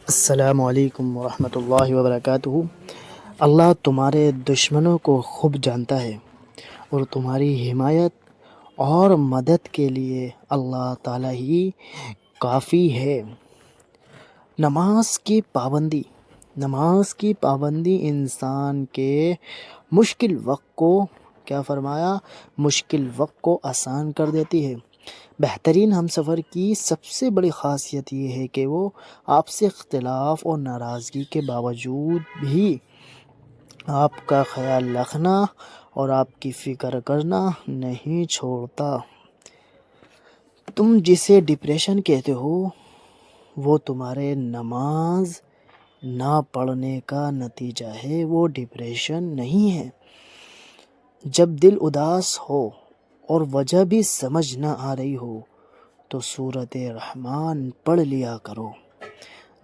السلام علیکم ورحمۃ اللہ وبرکاتہ۔ اللہ تمہارے دشمنوں کو خوب جانتا ہے اور تمہاری حمایت اور مدد کے لیے اللہ تعالیٰ ہی کافی ہے۔ نماز کی پابندی انسان کے مشکل وقت کو کیا فرمایا؟ مشکل وقت کو آسان کر دیتی ہے۔ بہترین ہم سفر کی سب سے بڑی خاصیت یہ ہے کہ وہ آپ سے اختلاف اور ناراضگی کے باوجود بھی آپ کا خیال رکھنا اور آپ کی فکر کرنا نہیں چھوڑتا۔ تم جسے ڈپریشن کہتے ہو وہ تمہارے نماز نہ پڑھنے کا نتیجہ ہے، وہ ڈپریشن نہیں ہے۔ جب دل اداس ہو اور وجہ بھی سمجھ نہ آ رہی ہو تو سورۃ رحمان پڑھ لیا کرو،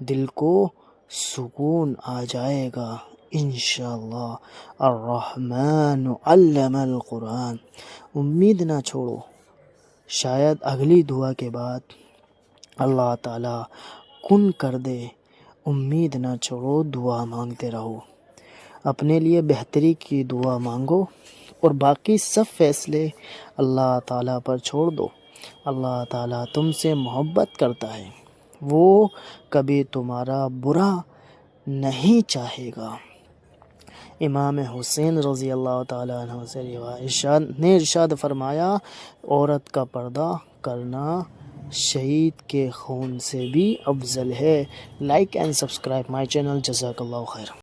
دل کو سکون آ جائے گا انشاءاللہ۔ الرحمن علم القرآن۔ امید نہ چھوڑو، شاید اگلی دعا کے بعد اللہ تعالیٰ کن کر دے۔ امید نہ چھوڑو، دعا مانگتے رہو، اپنے لیے بہتری کی دعا مانگو اور باقی سب فیصلے اللہ تعالیٰ پر چھوڑ دو۔ اللہ تعالیٰ تم سے محبت کرتا ہے، وہ کبھی تمہارا برا نہیں چاہے گا۔ امام حسین رضی اللہ تعالیٰ عنہ سے ارشاد فرمایا، عورت کا پردہ کرنا شہید کے خون سے بھی افضل ہے۔ Like and subscribe my channel. جزاک اللہ خیر۔